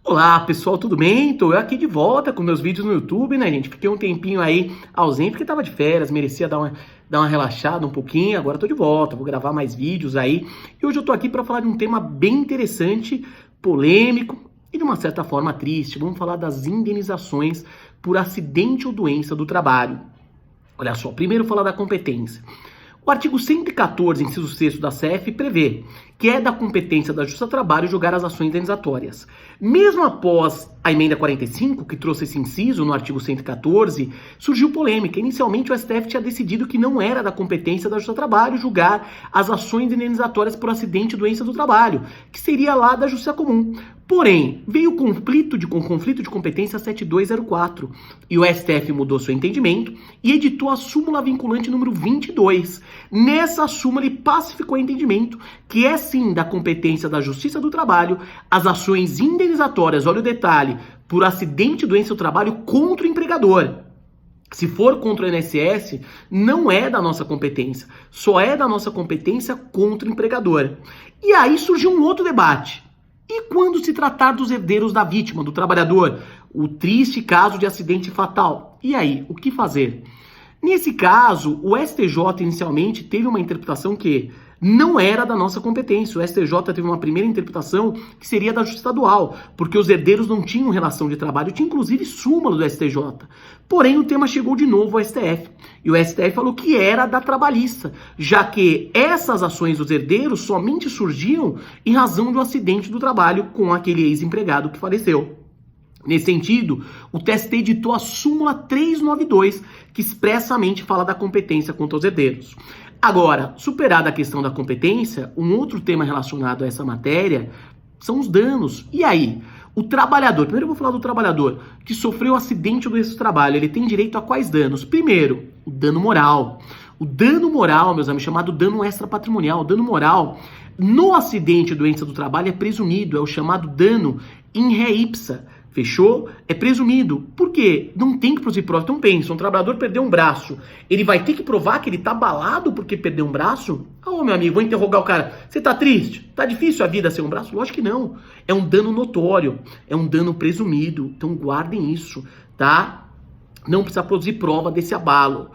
Olá pessoal, tudo bem? Tô eu aqui de volta com meus vídeos no YouTube, né, gente? Fiquei um tempinho aí ausente porque tava de férias, merecia dar uma relaxada um pouquinho. Agora tô de volta, vou gravar mais vídeos aí. E hoje eu tô aqui para falar de um tema bem interessante, polêmico e de uma certa forma triste. Vamos falar das indenizações por acidente ou doença do trabalho. Olha só, primeiro falar da competência. O artigo 114, inciso 6º da CF, prevê que é da competência da Justiça do Trabalho julgar as ações indenizatórias. Mesmo após a emenda 45, que trouxe esse inciso no artigo 114, surgiu polêmica. Inicialmente, o STF tinha decidido que não era da competência da Justiça do Trabalho julgar as ações indenizatórias por acidente e doença do trabalho, que seria lá da Justiça Comum. Porém, veio o conflito de competência 7204 e o STF mudou seu entendimento e editou a súmula vinculante número 22. Nessa súmula, ele pacificou o entendimento que é sim da competência da Justiça do Trabalho as ações indenizatórias, olha o detalhe, por acidente e doença do trabalho contra o empregador. Se for contra o INSS, não é da nossa competência, só é da nossa competência contra o empregador. E aí surgiu um outro debate. E quando se tratar dos herdeiros da vítima, do trabalhador, o triste caso de acidente fatal? E aí, o que fazer? Nesse caso, o STJ inicialmente teve uma interpretação que não era da nossa competência. O STJ teve uma primeira interpretação que seria da Justiça Estadual, porque os herdeiros não tinham relação de trabalho, tinha inclusive súmula do STJ. Porém, o tema chegou de novo ao STF, e o STF falou que era da trabalhista, já que essas ações dos herdeiros somente surgiam em razão de um acidente do trabalho com aquele ex-empregado que faleceu. Nesse sentido, o TST editou a súmula 392, que expressamente fala da competência quanto aos herdeiros. Agora, superada a questão da competência, um outro tema relacionado a essa matéria são os danos. E aí? O trabalhador, primeiro eu vou falar do trabalhador que sofreu acidente ou doença do trabalho, ele tem direito a quais danos? Primeiro, o dano moral. O dano moral, meus amigos, chamado dano extrapatrimonial. O dano moral no acidente ou doença do trabalho é presumido, é o chamado dano in re ipsa. Fechou? É presumido. Por quê? Não tem que produzir prova. Então pensa, um trabalhador perdeu um braço, ele vai ter que provar que ele tá abalado porque perdeu um braço? Ah, meu amigo, vou interrogar o cara. Você tá triste? Tá difícil a vida sem um braço? Lógico que não. É um dano notório, é um dano presumido. Então guardem isso, tá? Não precisa produzir prova desse abalo.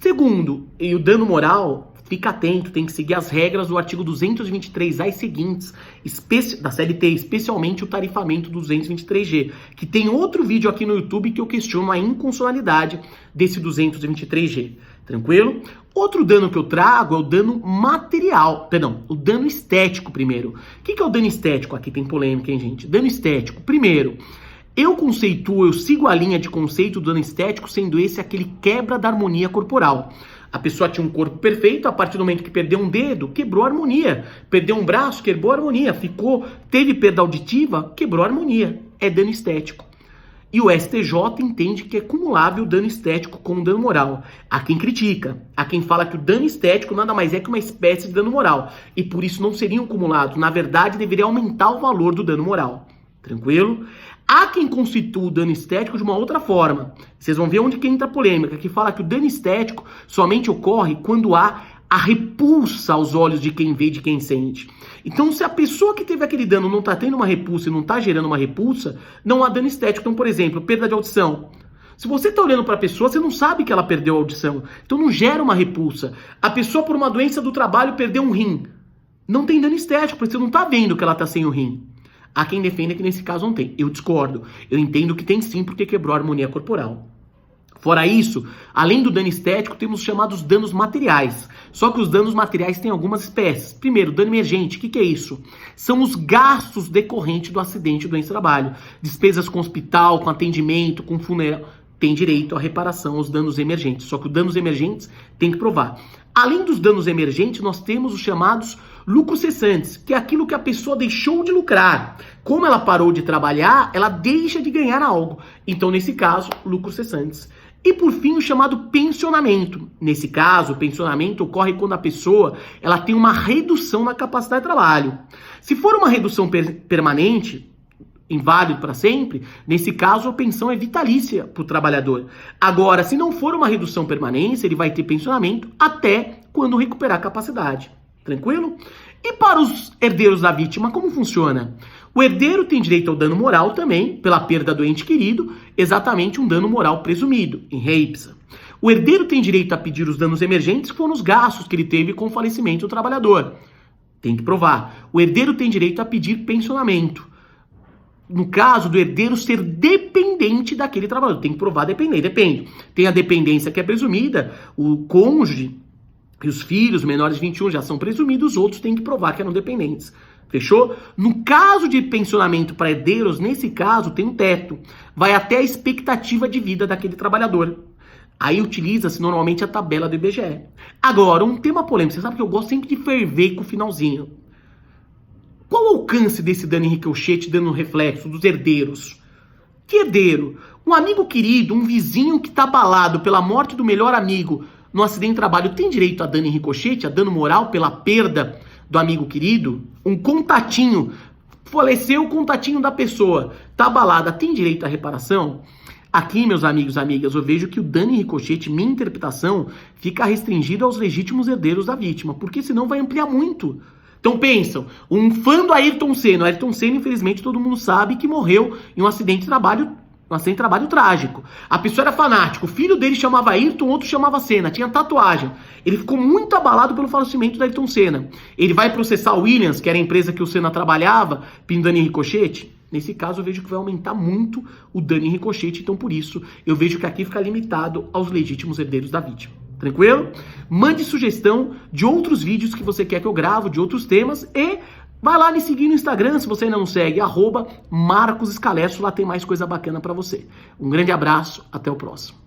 Segundo, e o dano moral, fica atento, tem que seguir as regras do artigo 223A e seguintes, da CLT, especialmente o tarifamento do 223G, que tem outro vídeo aqui no YouTube que eu questiono a inconstitucionalidade desse 223G. Tranquilo? Outro dano que eu trago é o dano material, perdão, o dano estético primeiro. O que é o dano estético? Aqui tem polêmica, hein, gente? Dano estético, primeiro, eu sigo a linha de conceito do dano estético sendo esse aquele quebra da harmonia corporal. A pessoa tinha um corpo perfeito, a partir do momento que perdeu um dedo, quebrou a harmonia. Perdeu um braço, quebrou a harmonia. Teve perda auditiva, quebrou a harmonia. É dano estético. E o STJ entende que é cumulável o dano estético com o dano moral. Há quem critica, há quem fala que o dano estético nada mais é que uma espécie de dano moral. E por isso não seriam cumulados. Na verdade, deveria aumentar o valor do dano moral. Tranquilo? Há quem constitua o dano estético de uma outra forma. Vocês vão ver onde que entra a polêmica, que fala que o dano estético somente ocorre quando há a repulsa aos olhos de quem vê, de quem sente. Então, se a pessoa que teve aquele dano não está tendo uma repulsa e não está gerando uma repulsa, não há dano estético. Então, por exemplo, perda de audição. Se você está olhando para a pessoa, você não sabe que ela perdeu a audição. Então, não gera uma repulsa. A pessoa, por uma doença do trabalho, perdeu um rim. Não tem dano estético, porque você não está vendo que ela está sem o rim. Há quem defenda que nesse caso não tem. Eu discordo. Eu entendo que tem sim, porque quebrou a harmonia corporal. Fora isso, além do dano estético, temos os chamados danos materiais. Só que os danos materiais têm algumas espécies. Primeiro, dano emergente. O que é isso? São os gastos decorrentes do acidente do doença do trabalho. Despesas com hospital, com atendimento, com funeral. Tem direito à reparação aos danos emergentes. Só que os danos emergentes tem que provar. Além dos danos emergentes, nós temos os chamados lucros cessantes, que é aquilo que a pessoa deixou de lucrar. Como ela parou de trabalhar, ela deixa de ganhar algo. Então, nesse caso, lucros cessantes. E, por fim, o chamado pensionamento. Nesse caso, o pensionamento ocorre quando a pessoa ela tem uma redução na capacidade de trabalho. Se for uma redução permanente, inválido para sempre, nesse caso a pensão é vitalícia para o trabalhador. Agora, se não for uma redução permanente, ele vai ter pensionamento até quando recuperar a capacidade. Tranquilo? E para os herdeiros da vítima, como funciona? O herdeiro tem direito ao dano moral também, pela perda do ente querido, exatamente um dano moral presumido, em re ipsa. O herdeiro tem direito a pedir os danos emergentes, que foram os gastos que ele teve com o falecimento do trabalhador. Tem que provar. O herdeiro tem direito a pedir pensionamento. No caso do herdeiro ser dependente daquele trabalhador. Tem que provar dependente. Depende. Tem a dependência que é presumida, o cônjuge e os filhos menores de 21 já são presumidos, os outros têm que provar que eram dependentes. Fechou? No caso de pensionamento para herdeiros, nesse caso tem um teto. Vai até a expectativa de vida daquele trabalhador. Aí utiliza-se normalmente a tabela do IBGE. Agora, um tema polêmico. Você sabe que eu gosto sempre de ferver com o finalzinho. Qual o alcance desse dano em ricochete, dano reflexo dos herdeiros? Que herdeiro? Um amigo querido, um vizinho que está abalado pela morte do melhor amigo no acidente de trabalho tem direito a dano em ricochete, a dano moral pela perda do amigo querido? Um contatinho, faleceu o contatinho da pessoa, tá abalada, tem direito à reparação? Aqui, meus amigos e amigas, eu vejo que o dano em ricochete, minha interpretação, fica restringido aos legítimos herdeiros da vítima, porque senão vai ampliar muito. Então pensam, um fã do Ayrton Senna, o Ayrton Senna, infelizmente, todo mundo sabe que morreu em um acidente de trabalho trágico. A pessoa era fanática, o filho dele chamava Ayrton, outro chamava Senna, tinha tatuagem. Ele ficou muito abalado pelo falecimento do Ayrton Senna. Ele vai processar a Williams, que era a empresa que o Senna trabalhava, pedindo dano em ricochete. Nesse caso, eu vejo que vai aumentar muito o dano em ricochete, então por isso eu vejo que aqui fica limitado aos legítimos herdeiros da vítima. Tranquilo? Mande sugestão de outros vídeos que você quer que eu gravo, de outros temas, e vai lá me seguir no Instagram, se você ainda não segue, @MarcosScalesso, lá tem mais coisa bacana pra você. Um grande abraço, até o próximo.